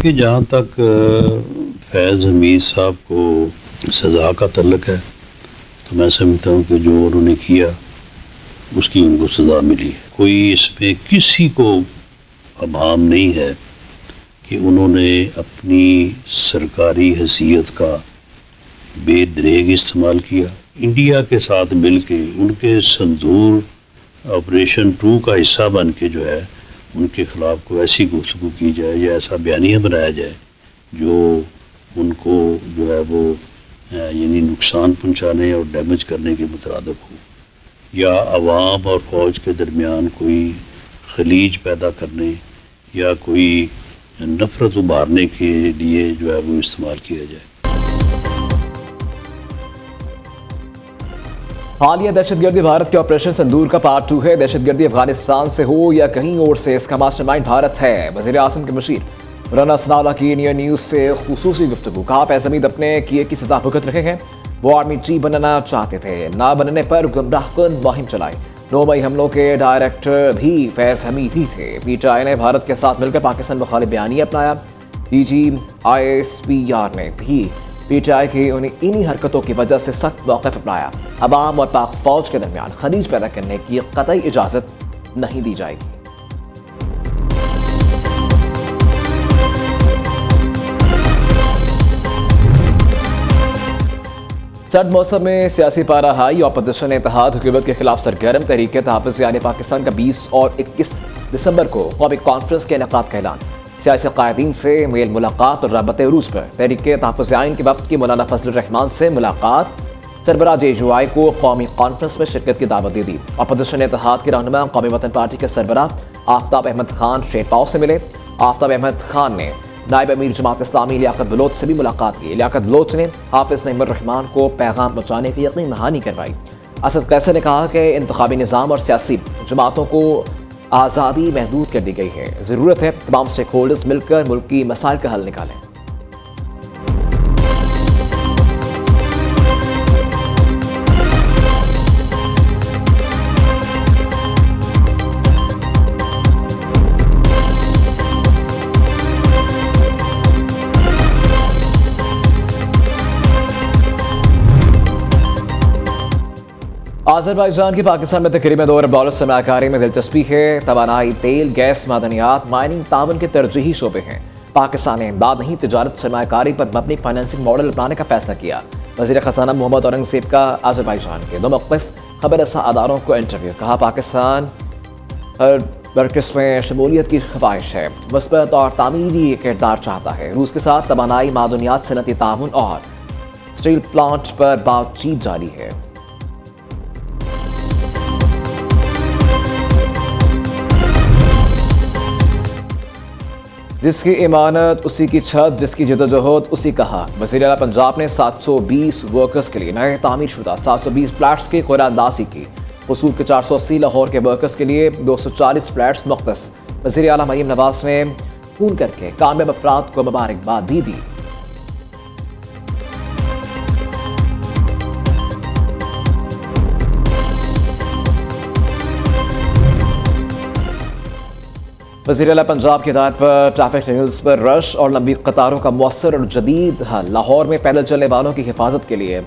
देखिए, जहाँ तक फैज़ हमीद साहब को सज़ा का तल्लक है तो मैं समझता हूँ कि जो उन्होंने किया उसकी उनको सज़ा मिली है। कोई इसमें किसी को अभाम नहीं है कि उन्होंने अपनी सरकारी हैसियत का बेदरेग इस्तेमाल किया। इंडिया के साथ मिल के उनके संदूर ऑपरेशन 2 का हिस्सा बन के जो है उनके ख़िलाफ़ कोई ऐसी गुफ्तगू की जाए या ऐसा बयानिया बनाया जाए जो उनको जो है वो यानी नुकसान पहुंचाने और डैमेज करने के मुतरादिफ हो, या आवाम और फ़ौज के दरमियान कोई खलीज पैदा करने या कोई नफ़रत उभारने के लिए जो है वो इस्तेमाल किया जाए। हालिया दहशतगर्दी भारत के ऑपरेशन संदूर का पार्ट 2 है। दहशतगर्दी अफगानिस्तान से हो या कहीं और से, इसका मास्टरमाइंड भारत है। वज़ीर आज़म के मशीर मौलाना सनाउल्लाह की इंडिया न्यूज़ से खुसूसी गुफ्तगू। कहा फैज़ हमीद अपने किए की सजा भुगत रहे हैं। वो आर्मी चीफ बनना चाहते थे, ना बनने पर गुमराहकुन मुहिम चलाई। 9 मई हमलों के डायरेक्टर भी फैज़ हमीद ही थे। PTI ने भारत के साथ मिलकर पाकिस्तान मुखालिफ बयानिया अपनाया। DG ISPR ने भी PTI की इन्हीं हरकतों की वजह से सख्त मौक़िफ़ अपनाया। अवाम और पाक फ़ौज के दरमियान खलीज पैदा करने की क़तई इजाज़त नहीं दी जाएगी। सर्द मौसम में सियासी पारा हाई। ऑपोजिशन इत्तेहाद हुकूमत के खिलाफ सरगर्म। तहरीक तहफ़्फ़ुज़ यानी पाकिस्तान का 20 और 21 दिसंबर को कौमी कॉन्फ्रेंस के इनेकाद का ऐलान। सियासी कायदीन से मेल मुलाकात और रबते उरूज पर तहरीक तहफ़्फ़ुज़ आइन के वफ़द की मौलाना फजलुर रहमान से मुलाकात। सरबराह JUI को कौमी कॉन्फ्रेंस में शिरकत की दावत दे दी। अपोजिशन इत्तेहाद के रहनुमा कौमी वतन पार्टी के सरबराह आफ्ताब अहमद खान शेरपाव से मिले। आफ्ताब अहमद खान ने नायब अमीर जमात इस्लामी लियाकत बलोच से भी मुलाकात की। लियाकत बलोच ने हाफिज नईमुर रहमान को पैगाम पहुँचाने की यकीन दहानी करवाई। असद कैसर ने कहा कि इंतखाबी निज़ाम और सियासी जमातों को आज़ादी महदूद कर दी गई है। ज़रूरत है तमाम स्टेक होल्डर्स मिलकर मुल्क की मसाइल का हल निकालें। आज़रबाईजान की पाकिस्तान में तकरीबन $2 अरब सरमायाकारी में दिलचस्पी है। तवानाई, तेल, गैस, मादनियात, माइनिंग, तावन के तरजीही शोबे हैं। पाकिस्तान ने इमदाद नहीं, तिजारत, सरमायाकारी पर मबनी फाइनेंसिंग मॉडल अपनाने का फैसला किया। वज़ीर ख़ज़ाना मोहम्मद औरंगज़ेब का आज़रबाईजान के 2 मुख्तलिफ खबर रसा अदारों को इंटरव्यू। कहा पाकिस्तान हर बरकिस में शमूलियत की ख्वाहिश है, मुस्बत और तामीरी किरदार चाहता है। रूस के साथ तवानाई, मादनियात, सनती ताउन और स्टील प्लांट पर बातचीत जारी है। जिसकी इमानत उसी की छत, जिसकी जदोजहद उसी का हक। वज़ीर आला पंजाब ने 720 वर्कर्स के लिए नए तामीर शुदा 720 फ्लैट्स की कुरानदासी की। वसूल के 480 लाहौर के वर्कर्स के लिए 240 फ्लैट्स मुख्तस। वज़ीर आला मरीम नवाज ने फ़ोन करके कामयाब अफराद को मुबारकबाद भी दी। वज़ीर आला पंजाब की हिदायत पर ट्रैफिक सिग्नल्स पर रश और लंबी कतारों का मौसर और जदीद हल। लाहौर में पैदल चलने वालों की हिफाजत के लिए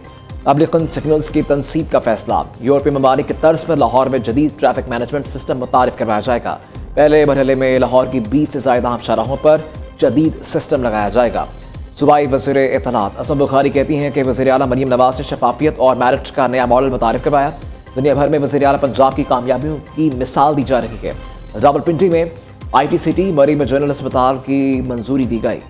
पब्लिकन सिग्नल्स की तनसीब का फैसला। यूरोपीय ममालिक की तर्ज पर लाहौर में जदीद ट्रैफिक मैनेजमेंट सिस्टम मुतारिफ करवाया जाएगा। पहले मरहले में लाहौर की 20 से ज़ायद आम शाहराहों पर जदीद सिस्टम लगाया जाएगा। सूबाई वज़ीर इत्तलात असमा बुखारी कहती हैं कि वज़ीर आला मरीम नवाज ने शफाफियत और मेरिट का नया मॉडल मुतारिफ करवाया। दुनिया भर में वज़ीर आला पंजाब की कामयाबियों की मिसाल दी जा रही है। रावलपिंडी में ITCT मरी में जनरल अस्पताल की मंजूरी दी गई।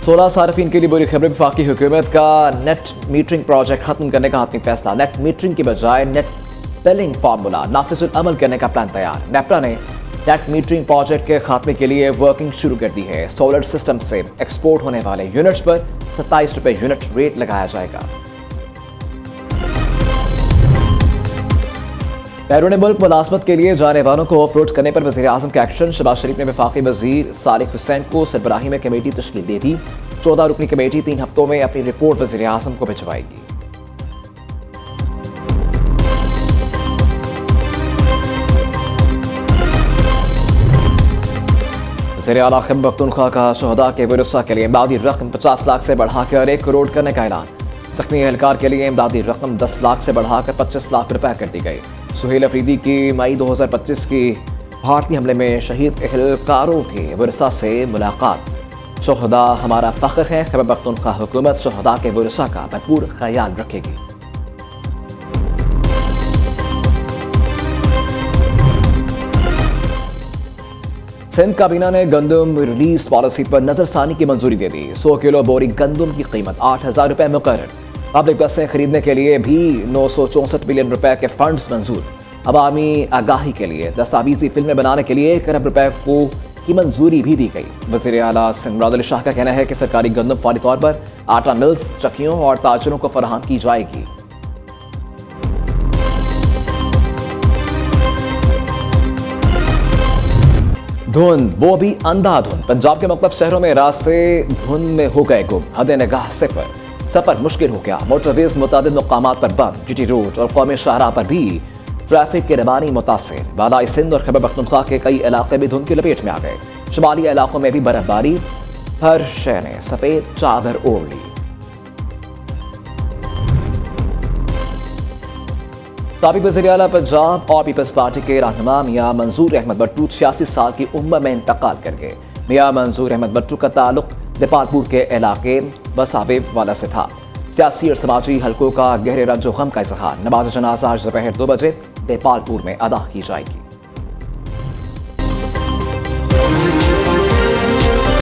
सोलह सार्फिन के लिए बुरी खबर। वफाकी हुकूमत का नेट मीटरिंग प्रोजेक्ट खत्म करने का हतमी फैसला। नेट मीटरिंग की बजाय नेट बिलिंग फार्मूला नाफिजुल अमल करने का प्लान तैयार। नेपरा ने नेट मीटरिंग प्रोजेक्ट के खात्मे के लिए वर्किंग शुरू कर दी है। सोलर सिस्टम से एक्सपोर्ट होने वाले यूनिट्स पर 27 रुपये यूनिट रेट लगाया जाएगा। बैरून मुल्क मुलाजमत के लिए जाने वालों को ऑफ रोड करने पर वज़ीर आज़म का एक्शन। शहबाज शरीफ ने वफाकी वज़ीर सालिक हुसैन को सरबराही में कमेटी तश्कील दे दी। 14 रुकनी कमेटी 3 हफ्तों में अपनी रिपोर्ट वज़ीर आज़म को भिजवाएगी। वज़ीर आला खैबर पख्तूनख्वा का शहदा के वरसा के लिए इमदादी रकम 50 लाख से बढ़ाकर 1 करोड़ करने का ऐलान। जख्मी एहलकार के लिए इमदादी रकम 10 लाख से बढ़ाकर 25 लाख रुपए कर दी गई। सुहेल अफरीदी की मई 2025 की भारतीय हमले में शहीद एहलकारों के वरसा से मुलाकात। शहदा हमारा फ़ख्र है। खैबर पख्तूनख्वा हुकूमत शहदा के वरसा का भरपूर ख्याल रखेगी। सिंध काबीना ने गंदम रिलीज पॉलिसी पर नजरसानी की मंजूरी दे दी। 100 किलो बोरी गंदम की कीमत 8,000 रुपए मुकर्रर। पब्लिक बसें खरीदने के लिए भी 964 मिलियन रुपए के फंड्स मंजूर। अवामी आगाही के लिए दस्तावेजी फिल्में बनाने के लिए 1 अरब रुपए की मंजूरी भी दी गई। वज़ीर आला सिंध मुराद अली शाह का कहना है कि सरकारी गंदम फौरी तौर पर आटा मिल्स, चक्कियों और ताजरों को फराहम की जाएगी। धुंध, वो भी अंधाधुंध। पंजाब के मुख्तलिफ शहरों में रात से धुंध में हो गए गुम। हद निगाह सफर मुश्किल हो गया। मोटरवेज मुतादिद मकामात पर बंद। जीटी रोड और कौमी शाहराह पर भी ट्रैफिक की रवानी मुतासिर। बालाई सिंध और खैबर पख्तूनख्वा के कई इलाके भी धुंध की लपेट में आ गए। शुमाली इलाकों में भी बर्फबारी। हर शहर ने सफेद चादर ओढ़ ली। साबिक वज़ीर आला पंजाब और पीपल्स पार्टी के रहनुमा मियां मंजूर अहमद भट्टू 86 साल की उम्र में इंतकाल कर गए। मियां मंजूर अहमद भट्टू का ताल्लुक देपालपुर के इलाके बसाबे वाला से था। सियासी और समाजी हलकों का गहरे रंजो गम का इजहार। नमाज जनाजा आज दोपहर 2 बजे देपालपुर में अदा की जाएगी।